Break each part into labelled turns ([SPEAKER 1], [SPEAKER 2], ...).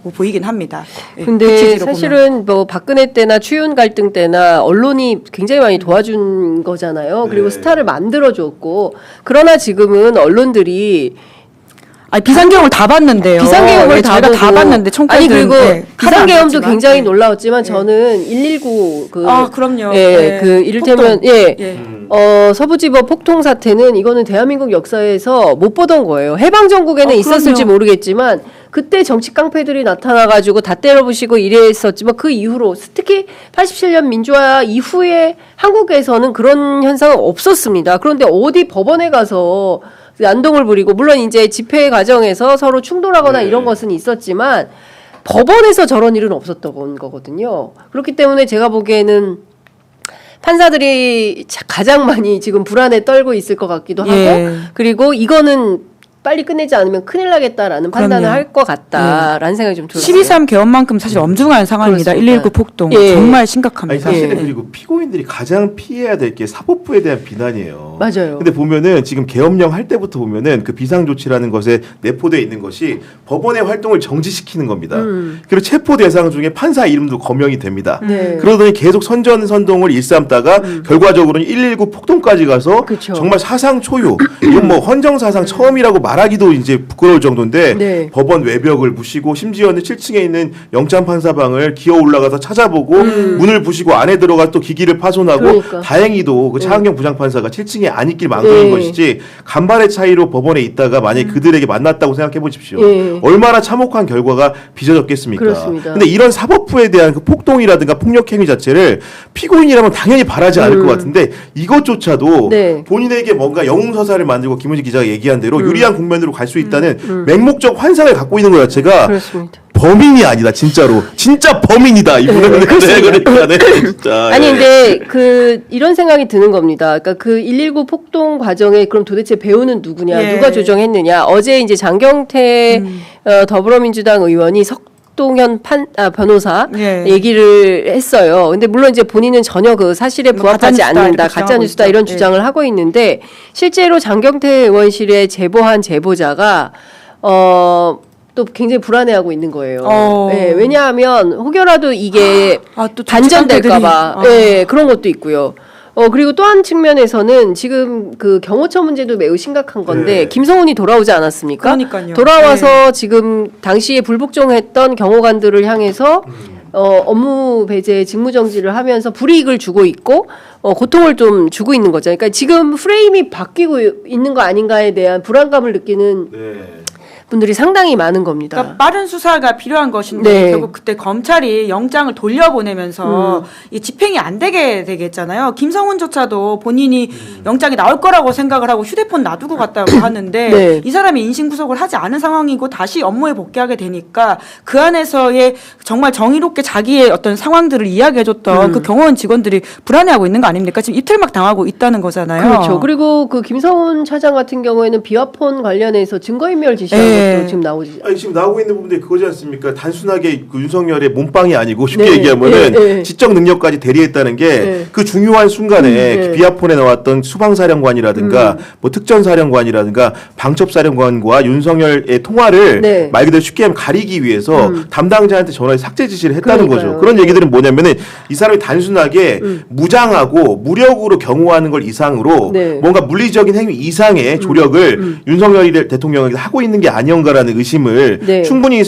[SPEAKER 1] 있다고 보이긴 합니다.
[SPEAKER 2] 근데 사실은 뭐 박근혜 때나 추윤 갈등 때나 언론이 굉장히 많이 도와준 거잖아요. 그리고 스타를 만들어줬고 그러나 지금은 언론들이
[SPEAKER 1] 비상계엄을 다 봤는데요.
[SPEAKER 2] 비상계엄을
[SPEAKER 1] 저희가 다 봤는데 총칼
[SPEAKER 2] 아니 그리고 비상계엄도 굉장히 놀라웠지만 저는 119
[SPEAKER 1] 그럼요.
[SPEAKER 2] 그 이를테면 서부지법 폭동 사태는 이거는 대한민국 역사에서 못 보던 거예요. 해방 전국에는 있었을지 모르겠지만 그때 정치 깡패들이 나타나가지고 다 때려부시고 이랬었지만 그 이후로 특히 87년 민주화 이후에 한국에서는 그런 현상은 없었습니다. 그런데 어디 법원에 가서 난동을 부리고 물론 이제 집회 과정에서 서로 충돌하거나 이런 것은 있었지만 법원에서 저런 일은 없었던 거거든요. 그렇기 때문에 제가 보기에는 판사들이 가장 많이 지금 불안에 떨고 있을 것 같기도 하고 그리고 이거는 빨리 끝내지 않으면 큰일 나겠다라는 판단을 할 것 같다라는 생각이 좀 들어요.
[SPEAKER 1] 12.3 개헌만큼 사실 엄중한 상황입니다.
[SPEAKER 2] 그렇습니다.
[SPEAKER 1] 119 폭동 정말 심각합니다.
[SPEAKER 3] 아니 사실은 그리고 피고인들이 가장 피해야 될 게 사법부에 대한 비난이에요.
[SPEAKER 2] 맞아요.
[SPEAKER 3] 근데 보면은 지금 계엄령 할 때부터 보면은 그 비상조치라는 것에 내포되어 있는 것이 법원의 활동을 정지시키는 겁니다. 그리고 체포 대상 중에 판사 이름도 거명이 됩니다. 그러더니 계속 선전선동을 일삼다가 결과적으로는 119 폭동까지 가서 정말 사상 초유, 이건 뭐 헌정사상 처음이라고 말하기도 이제 부끄러울 정도인데 법원 외벽을 부시고 심지어는 7층에 있는 영장판사방을 기어 올라가서 찾아보고 문을 부시고 안에 들어가 또 기기를 파손하고 다행히도 그 차은경 부장판사가 7층에 안 있길 망설인 것이지 간발의 차이로 법원에 있다가 만약에 그들에게 만났다고 생각해 보십시오. 얼마나 참혹한 결과가 빚어졌겠습니까?
[SPEAKER 2] 그렇습니다.
[SPEAKER 3] 근데 이런 사법부에 대한 그 폭동이라든가 폭력행위 자체를 피고인이라면 당연히 바라지 않을 것 같은데 이것조차도 본인에게 뭔가 영웅서사를 만들고 김은지 기자가 얘기한 대로 유리한 국면으로 갈 수 있다는 맹목적 환상을 갖고 있는 것 자체가 범인이 아니다. 진짜로 진짜 범인이다. 이분은 그러니까 진짜.
[SPEAKER 2] 아니 근데 이런 생각이 드는 겁니다. 그러니까 그 119 폭동 과정에 그럼 도대체 배우는 누구냐, 누가 조정했느냐. 어제 이제 장경태 더불어민주당 의원이 석동현 변호사 얘기를 했어요. 근데 물론 이제 본인은 전혀 그 사실에 부합하지 않는다, 가짜뉴스다 이런 주장을 하고 있는데 실제로 장경태 의원실에 제보한 제보자가 또 굉장히 불안해하고 있는 거예요. 왜냐하면 혹여라도 이게 반전될까봐 그런 것도 있고요. 그리고 또 한 측면에서는 지금 그 경호처 문제도 매우 심각한 건데 김성훈이 돌아오지 않았습니까?
[SPEAKER 1] 그러니까요.
[SPEAKER 2] 돌아와서 지금 당시에 불복종했던 경호관들을 향해서 업무 배제, 직무 정지를 하면서 불이익을 주고 있고 고통을 좀 주고 있는 거죠. 그러니까 지금 프레임이 바뀌고 있는 거 아닌가에 대한 불안감을 느끼는 분들이 상당히 많은 겁니다.
[SPEAKER 1] 그러니까 빠른 수사가 필요한 것인데 결국 그때 검찰이 영장을 돌려보내면서 이 집행이 안 되게 되겠잖아요. 김성훈조차도 본인이 영장이 나올 거라고 생각을 하고 휴대폰 놔두고 갔다고 하는데 이 사람이 인신구속을 하지 않은 상황이고 다시 업무에 복귀하게 되니까 그 안에서의 정말 정의롭게 자기의 어떤 상황들을 이야기해줬던 그 경호원 직원들이 불안해하고 있는 거 아닙니까? 지금 입틀막 당하고 있다는 거잖아요.
[SPEAKER 2] 그렇죠. 그리고 그 김성훈 차장 같은 경우에는 비화폰 관련해서 증거인멸 지시한 것도 지금 나오지.
[SPEAKER 3] 아니 지금 나오고 있는 부분들이 그거지 않습니까? 단순하게 그 윤석열의 몸빵이 아니고 쉽게 얘기하면은 지적 능력까지 대리했다는 게 그 중요한 순간에 비아폰에 나왔던 수방사령관이라든가 뭐 특전사령관이라든가 방첩사령관과 윤석열의 통화를 말 그대로 쉽게 하면 가리기 위해서 담당자한테 전화해 삭제 지시를 했다는 거죠. 그런 얘기들은 뭐냐면은 이 사람이 단순하게 무장하고 무력으로 경호하는 걸 이상으로 뭔가 물리적인 행위 이상의 조력을 윤석열 대통령에게 하고 있는 게 아니언가라는 의심을 충분히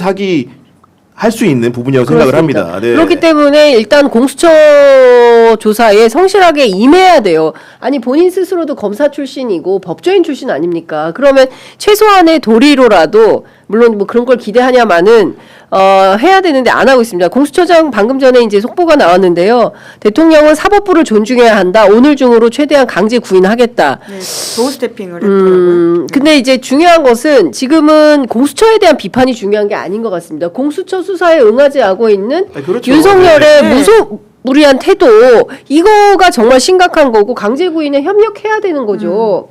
[SPEAKER 3] 할 수 있는 부분이라고 생각을 합니다.
[SPEAKER 2] 그렇기 때문에 일단 공수처 조사에 성실하게 임해야 돼요. 아니 본인 스스로도 검사 출신이고 법조인 출신 아닙니까? 그러면 최소한의 도리로라도 물론 뭐 그런 걸 기대하냐마는 해야 되는데 안 하고 있습니다. 공수처장 방금 전에 이제 속보가 나왔는데요. 대통령은 사법부를 존중해야 한다. 오늘 중으로 최대한 강제 구인하겠다.
[SPEAKER 1] 도어스태핑을 했더라고요.
[SPEAKER 2] 근데 이제 중요한 것은 지금은 공수처에 대한 비판이 중요한 게 아닌 것 같습니다. 공수처 수사에 응하지 않고 있는 윤석열의 무리한 태도 이거가 정말 심각한 거고 강제 구인에 협력해야 되는 거죠.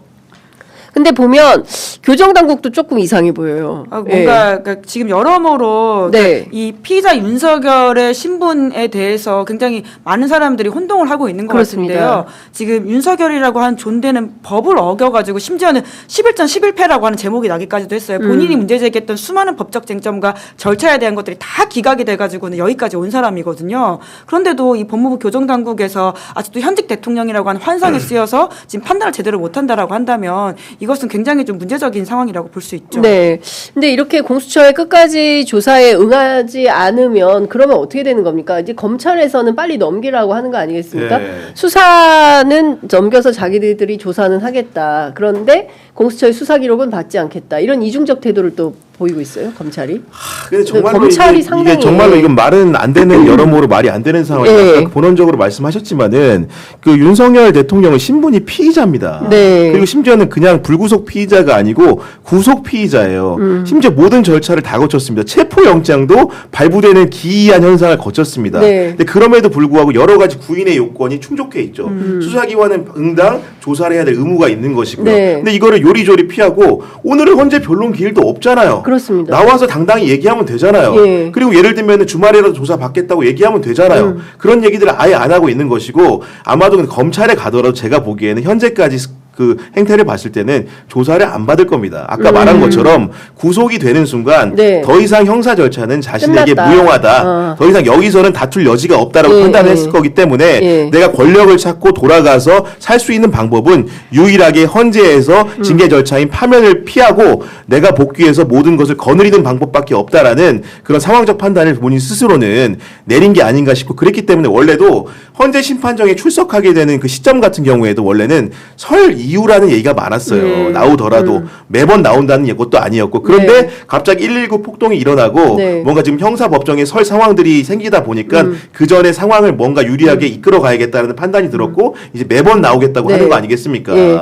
[SPEAKER 2] 근데 보면 교정 당국도 조금 이상해 보여요.
[SPEAKER 1] 뭔가 그러니까 지금 여러모로
[SPEAKER 2] 네.
[SPEAKER 1] 그러니까 이 피의자 윤석열의 신분에 대해서 굉장히 많은 사람들이 혼동을 하고 있는 것
[SPEAKER 2] 그렇습니다.
[SPEAKER 1] 같은데요. 지금 윤석열이라고 한 존재는 법을 어겨가지고 심지어는 11전 11패라고 하는 제목이 나기까지도 했어요. 본인이 문제 제기했던 수많은 법적 쟁점과 절차에 대한 것들이 다 기각이 돼가지고는 여기까지 온 사람이거든요. 그런데도 이 법무부 교정당국에서 아직도 현직 대통령이라고 하는 환상에 쓰여서 지금 판단을 제대로 못한다라고 한다면 이것은 굉장히 좀 문제적인 상황이라고 볼 수 있죠.
[SPEAKER 2] 네. 근데 이렇게 공수처의 끝까지 조사에 응하지 않으면 그러면 어떻게 되는 겁니까? 이제 검찰에서는 빨리 넘기라고 하는 거 아니겠습니까?
[SPEAKER 3] 네.
[SPEAKER 2] 수사는 넘겨서 자기들이 조사는 하겠다. 그런데 공수처의 수사 기록은 받지 않겠다. 이런 이중적 태도를 또 보이고 있어요, 검찰이.
[SPEAKER 3] 근데 정말로
[SPEAKER 2] 검찰이
[SPEAKER 3] 이게
[SPEAKER 2] 상당히
[SPEAKER 3] 정말로 이건 말은 안 되는 여러모로 말이 안 되는 상황이에요. 본원적으로 말씀하셨지만은 그 윤석열 대통령은 신분이 피의자입니다.
[SPEAKER 2] 네.
[SPEAKER 3] 그리고 심지어는 그냥 불구속 피의자가 아니고 구속 피의자예요. 심지어 모든 절차를 다 거쳤습니다. 체포영장도 발부되는 기이한 현상을 거쳤습니다.
[SPEAKER 2] 네.
[SPEAKER 3] 근데 그럼에도 불구하고 여러 가지 구인의 요건이 충족해 있죠. 수사기관은 응당 조사를 해야 될 의무가 있는 것이고요.
[SPEAKER 2] 네.
[SPEAKER 3] 근데 이거를 요리조리 피하고 오늘은 헌재 변론 기일도 없잖아요.
[SPEAKER 2] 그렇습니다.
[SPEAKER 3] 나와서 당당히 얘기하면 되잖아요.
[SPEAKER 2] 예.
[SPEAKER 3] 그리고 예를 들면 주말이라도 조사 받겠다고 얘기하면 되잖아요. 그런 얘기들을 아예 안 하고 있는 것이고 아마도 검찰에 가더라도 제가 보기에는 현재까지 그 행태를 봤을 때는 조사를 안 받을 겁니다. 아까 말한 것처럼 구속이 되는 순간
[SPEAKER 2] 네.
[SPEAKER 3] 더 이상 형사 절차는 자신에게
[SPEAKER 2] 끝났다.
[SPEAKER 3] 무용하다. 더 이상 여기서는 다툴 여지가 없다라고
[SPEAKER 2] 예,
[SPEAKER 3] 판단했을
[SPEAKER 2] 예.
[SPEAKER 3] 거기 때문에
[SPEAKER 2] 예.
[SPEAKER 3] 내가 권력을 찾고 돌아가서 살 수 있는 방법은 유일하게 헌재에서 징계 절차인 파면을 피하고 내가 복귀해서 모든 것을 거느리는 방법밖에 없다라는 그런 상황적 판단을 본인 스스로는 내린 게 아닌가 싶고 그랬기 때문에 원래도 헌재 심판정에 출석하게 되는 그 시점 같은 경우에도 원래는 설 이유라는 얘기가 많았어요. 나오더라도 매번 나온다는 것도 아니었고 그런데
[SPEAKER 2] 네.
[SPEAKER 3] 갑자기 119 폭동이 일어나고
[SPEAKER 2] 네.
[SPEAKER 3] 뭔가 지금 형사법정에 설 상황들이 생기다 보니까 그 전에 상황을 뭔가 유리하게 이끌어 가야겠다는 판단이 들었고 이제 매번 나오겠다고
[SPEAKER 2] 네.
[SPEAKER 3] 하는 거 아니겠습니까?
[SPEAKER 2] 예.